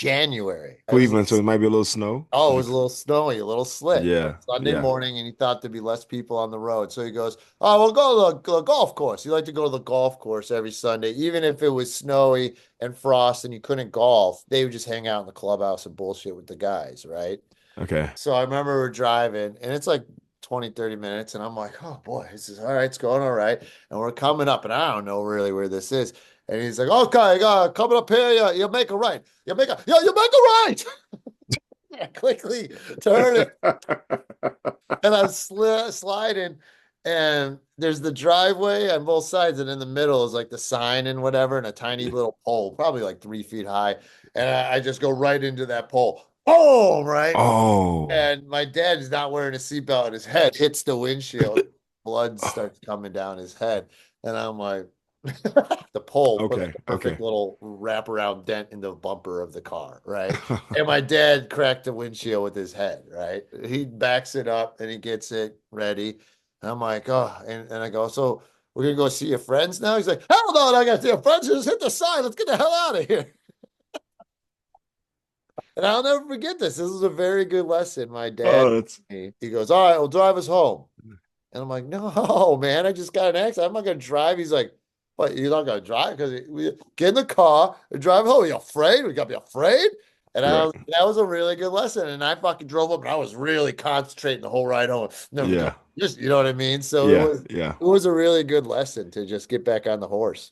January. It Cleveland, so was it might be a little snow. Oh, it was Like, a little snowy, a little slick. yeah, Sunday yeah. morning, and he thought there'd be less people on the road. So he goes, "Oh, we'll go to the golf course." He liked to go to the golf course every Sunday, even if it was snowy and frost and you couldn't golf. They would just hang out in the clubhouse and bullshit with the guys, right? Okay. So I remember we're driving, and it's like 20, 30 minutes, and I'm like, "Oh boy, this is all right. It's going all right." And we're coming up, and I don't know really where this is. And he's like, "Okay, coming up here, you make a right. You make a right." I quickly turn it, and I'm sliding, and there's the driveway on both sides, and in the middle is like the sign and whatever, and a tiny little pole, probably like 3 feet high. And I just go right into that pole. Boom, right? Oh, And my dad is not wearing a seatbelt, and his head hits the windshield. Blood starts coming down his head. And I'm like, the pole put like okay, a perfect okay. little wraparound dent in the bumper of the car, right? And my dad cracked the windshield with his head, right? He backs it up and he gets it ready. And I'm like, oh, and I go, so we're gonna go see your friends now? He's like, hell no, I got to see your friends. Just hit the sign. Let's get the hell out of here. And I'll never forget this. This is a very good lesson. My dad, Oh, that's he goes, all right, well, drive us home. And I'm like, no, man, I just got an accident. I'm not gonna drive. He's like, what? You're not gonna drive? Because we get in the car and drive home. You afraid? We gotta be afraid. And right. that was a really good lesson. And I fucking drove up, and I was really concentrating the whole ride home. Never go. Yeah, Just you know what I mean. So yeah, yeah. it was a really good lesson to just get back on the horse.